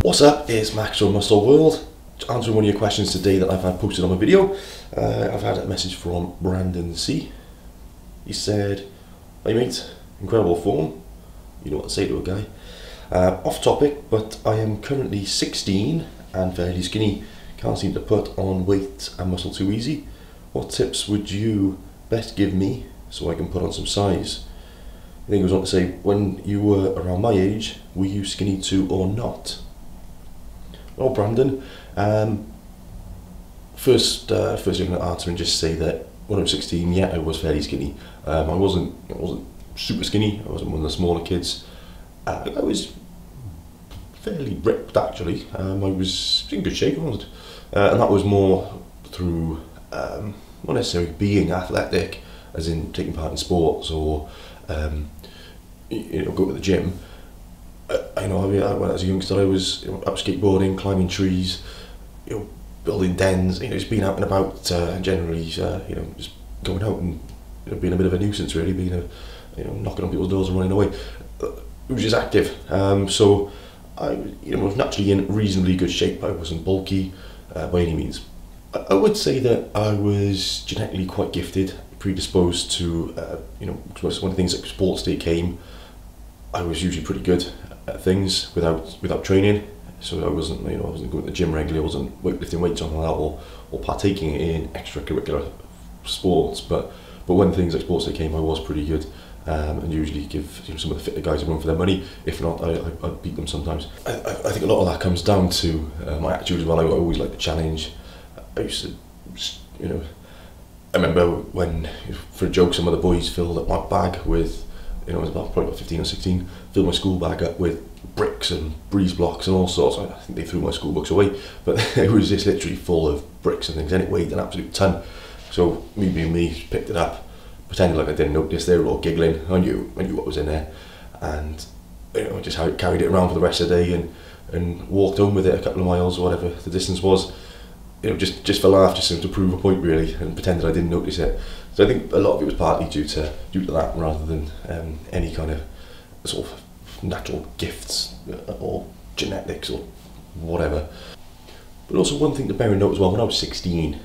What's up, it's Max from Muscle World. Answering one of your questions today that I've had posted on my video. I've had a message from Brandon C. He said, "Hey mate, incredible form." You know what to say to a guy. Off topic, but I am currently 16 and fairly skinny. Can't seem to put on weight and muscle too easy. What tips would you best give me so I can put on some size? I think he goes on to say, when you were around my age, were you skinny too or not? Well, Brandon, first I'm going to answer and just say that when I was 16, yeah, I was fairly skinny. I wasn't super skinny. I wasn't one of the smaller kids. I was fairly ripped actually. I was in good shape, and that was more through not necessarily being athletic, as in taking part in sports or go to the gym. When I was a youngster, I was up skateboarding, climbing trees, building dens, just being out and about, generally, just going out and being a bit of a nuisance, really, being knocking on people's doors and running away. It was just active, so I was naturally in reasonably good shape. I wasn't bulky by any means. I would say that I was genetically quite gifted, predisposed to, when the things like sports day came, I was usually pretty good at things without training. So I wasn't going to the gym regularly. I wasn't lifting weights or something like that, or partaking in extracurricular sports. But when things like sports day came, I was pretty good, and usually give some of the fitter guys a run for their money. If not, I'd beat them sometimes. I think a lot of that comes down to my attitude as well. I always liked the challenge. I used to, I remember when, for a joke, some of the boys filled up my bag with, I was probably about 15 or 16, filled my school bag up with bricks and breeze blocks and all sorts. I think they threw my school books away, but it was just literally full of bricks and things, and it weighed an absolute ton. So me being me, picked it up, pretended like I didn't notice. They were all giggling. I knew what was in there, and I just carried it around for the rest of the day and walked home with it a couple of miles or whatever the distance was. Just for laugh, just to prove a point really, and pretended I didn't notice it. So I think a lot of it was partly due to that, rather than any kind of sort of natural gifts or genetics or whatever. But also one thing to bear in note as well, when I was 16,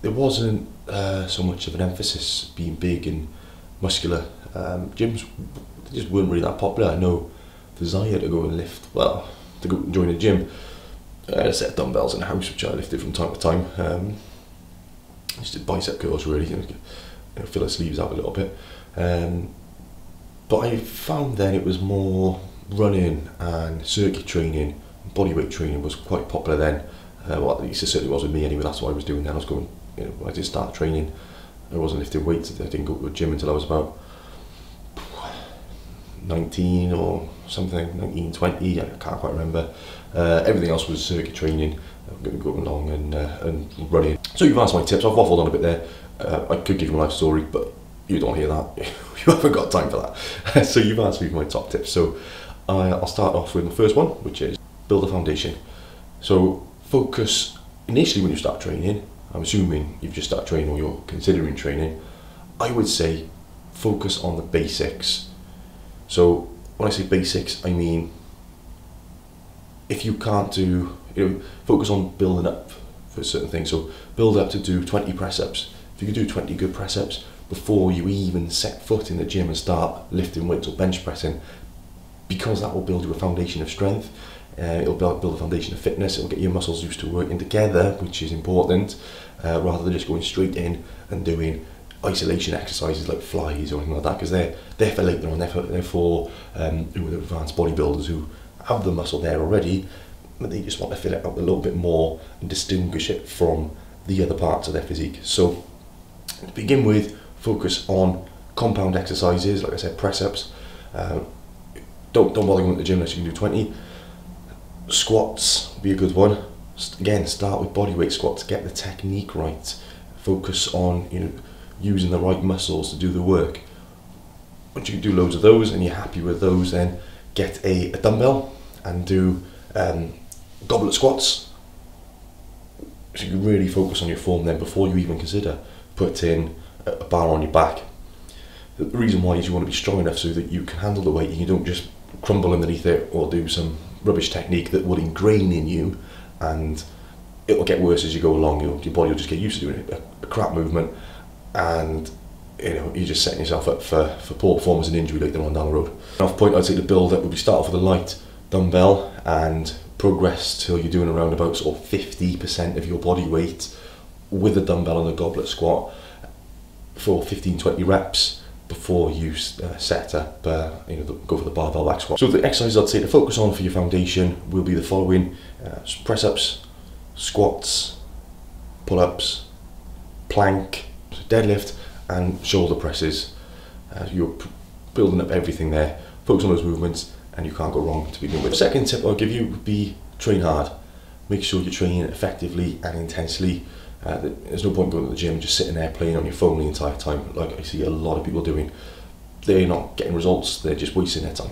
there wasn't so much of an emphasis being big and muscular. Gyms, they just weren't really that popular. I had no desire to go and to go and join a gym. I had a set of dumbbells in the house which I lifted from time to time. Just did bicep curls really, fill the sleeves out a little bit. But I found then it was more running and circuit training, bodyweight training was quite popular then. Well, at least it certainly was with me anyway. That's what I was doing then. I was going, when I did start training, I wasn't lifting weights. I didn't go to a gym until I was about 19 or something, 19, 20, I can't quite remember. Everything else was circuit training, going along and running. So you've asked my tips. I've waffled on a bit there. I could give you my life story, but you don't hear that. You haven't got time for that. So you've asked me for my top tips. So I'll start off with the first one, which is build a foundation. So focus initially when you start training. I'm assuming you've just started training or you're considering training. I would say focus on the basics. So when I say basics, I mean, if you can't do, focus on building up for certain things. So build up to do 20 press-ups. If you can do 20 good press-ups before you even set foot in the gym and start lifting weights or bench pressing, because that will build you a foundation of strength. It'll build a foundation of fitness. It'll get your muscles used to working together, which is important, rather than just going straight in and doing isolation exercises like flies or anything like that, because they're for later on. They're for advanced bodybuilders who have the muscle there already, but they just want to fill it out a little bit more and distinguish it from the other parts of their physique. So to begin with, focus on compound exercises, like I said, press-ups. Don't bother going to the gym unless you can do 20. Squats would be a good one. Again, start with bodyweight squats, get the technique right. Focus on using the right muscles to do the work. Once you do loads of those and you're happy with those, then get a dumbbell and do goblet squats. So you really focus on your form then before you even consider putting a bar on your back. The reason why is you want to be strong enough so that you can handle the weight and you don't just crumble underneath it or do some rubbish technique that would ingrain in you, and it'll get worse as you go along. Your body will just get used to doing a crap movement, and you're just setting yourself up for poor performance and injury later on down the road. Off point, I'd say the build up would be start off with a light dumbbell and progress till you're doing around about sort of 50% of your body weight with a dumbbell and a goblet squat for 15-20 reps before you set up, go for the barbell back squat. So the exercises I'd say to focus on for your foundation will be the following: press ups, squats, pull ups, plank, deadlift, and shoulder presses. You're building up everything there. Focus on those movements, and you can't go wrong to begin with. The second tip I'll give you would be train hard. Make sure you're training effectively and intensely. There's no point going to the gym and just sitting there playing on your phone the entire time, like I see a lot of people doing. They're not getting results, they're just wasting their time.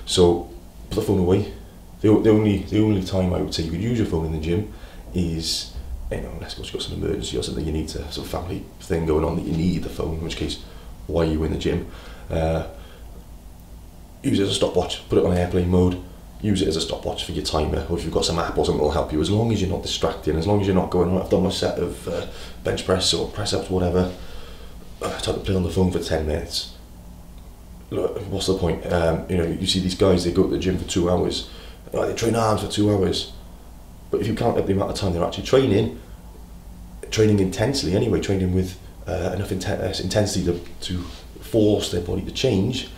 So put the phone away. The only time I would say you could use your phone in the gym is, unless you've got some emergency or something, you need to, some family thing going on that you need the phone, in which case, why are you in the gym? Use it as a stopwatch, put it on airplane mode, use it as a stopwatch for your timer, or if you've got some app or something that will help you, as long as you're not distracting, as long as you're not going, right, I've done my set of bench press or press ups, whatever, I tried to play on the phone for 10 minutes. Look, what's the point? You see these guys, they go to the gym for 2 hours, they train arms for 2 hours, but if you count up the amount of time they're actually training intensely anyway, training with enough intensity to force their body to change,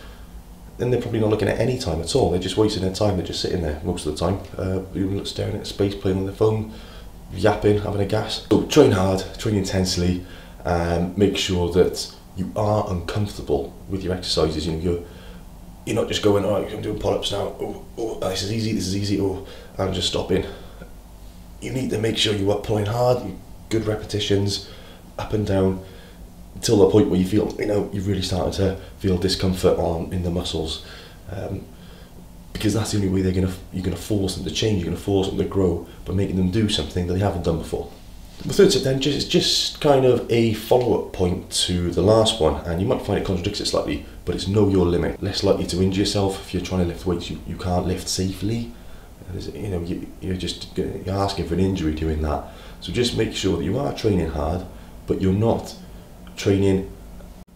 then they're probably not looking at any time at all. They're just wasting their time. They're just sitting there most of the time, staring at space, playing on their phone, yapping, having a gas. So train hard, train intensely, make sure that you are uncomfortable with your exercises. You're not just going, all right, I'm doing pull-ups now, oh, this is easy, oh, I'm just stopping. You need to make sure you are pulling hard, good repetitions, up and down, till the point where you feel, you've really started to feel discomfort in the muscles, because that's the only way you're gonna force them to change. You're gonna force them to grow by making them do something that they haven't done before. The third tip then is just kind of a follow-up point to the last one, and you might find it contradicts it slightly, but it's know your limit. Less likely to injure yourself if you're trying to lift weights you can't lift safely. You're asking for an injury doing that. So just make sure that you are training hard, but you're not training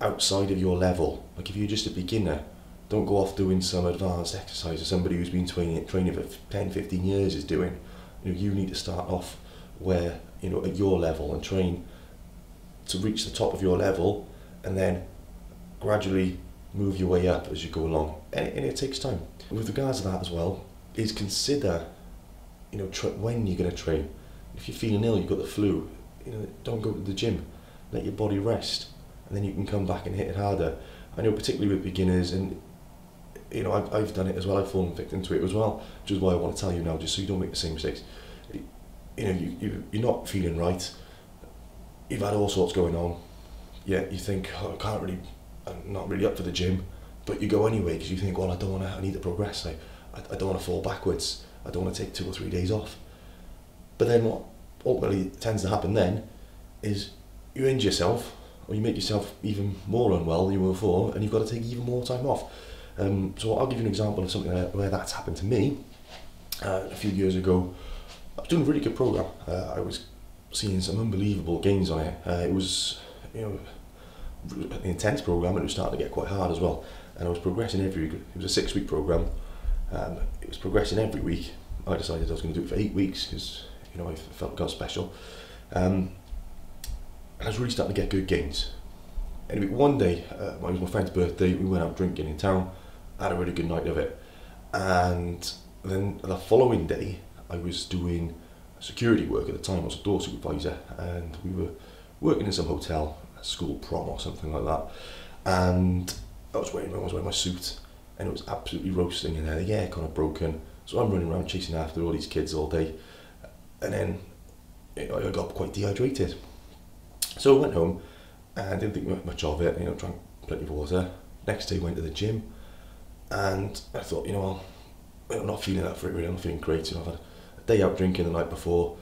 outside of your level. Like if you're just a beginner, don't go off doing some advanced exercise that somebody who's been training for 10-15 years is doing. You need to start off where, at your level, and train to reach the top of your level, and then gradually move your way up as you go along. And it takes time. With regards to that as well, is consider, when you're going to train. If you're feeling ill, you've got the flu, don't go to the gym. Let your body rest, and then you can come back and hit it harder. I know, particularly with beginners, and I've done it as well. I've fallen victim to it as well, which is why I want to tell you now, just so you don't make the same mistakes. You're not feeling right. You've had all sorts going on. Yeah, you think, I'm not really up for the gym, but you go anyway because you think, well, I need to progress. I don't want to fall backwards. I don't want to take 2 or 3 days off. But then what ultimately tends to happen then is you injure yourself, or you make yourself even more unwell than you were before, and you've got to take even more time off. So I'll give you an example of something where that's happened to me. A few years ago, I was doing a really good program. I was seeing some unbelievable gains on it. It was, an intense program, and it was starting to get quite hard as well. And I was progressing every week. It was a 6-week program. It was progressing every week. I decided I was going to do it for 8 weeks because, I felt God special. And I was really starting to get good gains. Anyway, one day, it was my friend's birthday, we went out drinking in town, had a really good night of it. And then the following day, I was doing security work. At the time I was a door supervisor, and we were working in some hotel, a school prom or something like that. And I was wearing my suit, and it was absolutely roasting in there. The air kind of broken, so I'm running around chasing after all these kids all day. And then I got quite dehydrated. So I went home and didn't think much of it, drank plenty of water. Next day went to the gym, and I thought, I'm not feeling up for it really, I'm not feeling great. I've had a day out drinking the night before,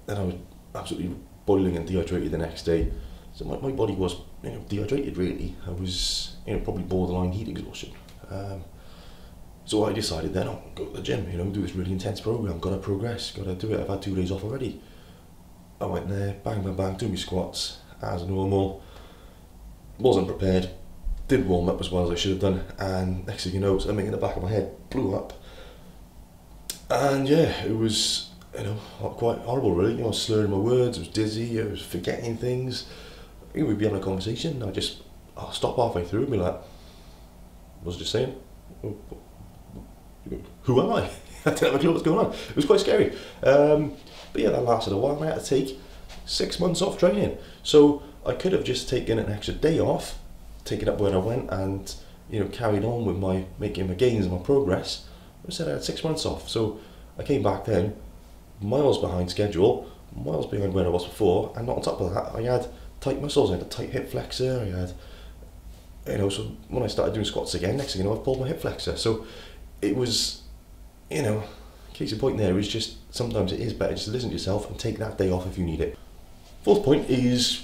then I was absolutely boiling and dehydrated the next day. So my body was dehydrated really. I was probably borderline heat exhaustion. So I decided then, I'll go to the gym, you know, do this really intense program, gotta progress, gotta do it. I've had 2 days off already. I went there, bang, bang, bang, do my squats as normal. Wasn't prepared, didn't warm up as well as I should have done, and next thing you know, something in the back of my head blew up. And yeah, it was, you know, quite horrible really. You know, I was slurring my words, I was dizzy, I was forgetting things. You know, we'd be having a conversation, and I'll stop halfway through and be like, what was I just saying? Who am I? I didn't have a clue what's going on. It was quite scary. But yeah, that lasted a while. I had to take 6 months off training. So I could have just taken an extra day off, taken up where I went, and you know, carried on with making my gains and my progress. Instead I had 6 months off. So I came back then, miles behind schedule, miles behind where I was before, and on top of that, I had tight muscles. I had a tight hip flexor. I had, you know, so when I started doing squats again, next thing you know, I've pulled my hip flexor. So it was, you know, case in point there is just sometimes it is better just to listen to yourself and take that day off if you need it. Fourth point is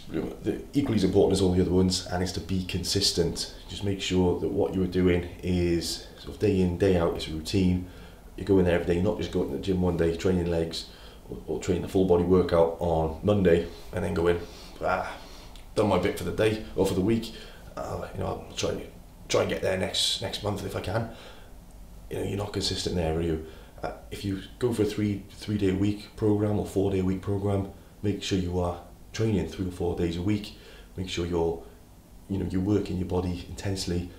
equally as important as all the other ones, and it's to be consistent. Just make sure that what you're doing is sort of day in, day out, it's a routine. You go in there every day, not just going to the gym one day, training legs, or training a full body workout on Monday, and then go in, done my bit for the day or for the week. You know, I'll try and get there next month if I can. You know, you're not consistent there, are you? If you go for a three-day a week program or 4-day a week program, make sure you are training 3 or 4 days a week. Make sure you're working your body intensely,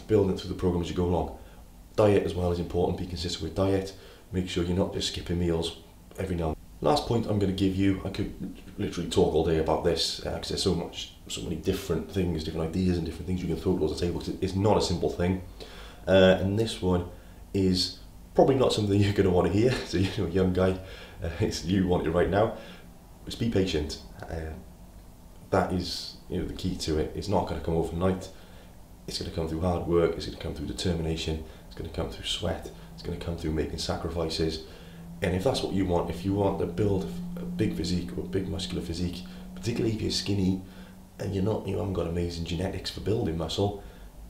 building it through the program as you go along. Diet as well is important. Be consistent with diet. Make sure you're not just skipping meals every now and then. Last point I'm going to give you, I could literally talk all day about this because there's so many different things, different ideas and different things you can throw towards the table, because it's not a simple thing. And this one is probably not something you're going to want to hear. So you're a young guy, it's you want it right now. Just be patient. That is, you know, the key to it. It's not going to come overnight. It's going to come through hard work. It's going to come through determination. It's going to come through sweat. It's going to come through making sacrifices. And if that's what you want, if you want to build a big physique or a big muscular physique, particularly if you're skinny and you haven't got amazing genetics for building muscle,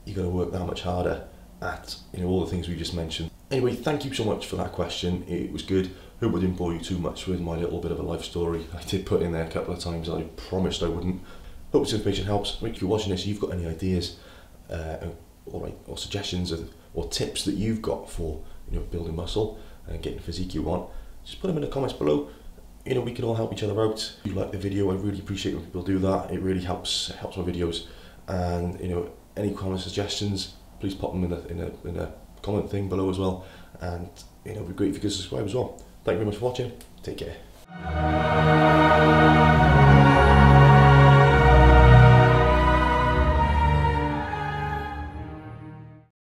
you've got to work that much harder at, you know, all the things we just mentioned. Anyway, thank you so much for that question. It was good. Hope I didn't bore you too much with my little bit of a life story. I did put in there a couple of times, and I promised I wouldn't. Hope this information helps. If you're watching this, you've got any ideas or suggestions or tips that you've got for, you know, building muscle and getting the physique you want, just put them in the comments below. You know, we can all help each other out. If you like the video, I really appreciate when people do that. It really helps my videos. And you know, any comment suggestions, please pop them in a comment thing below as well. And you know, it'd be great if you could subscribe as well. Thank you very much for watching. Take care.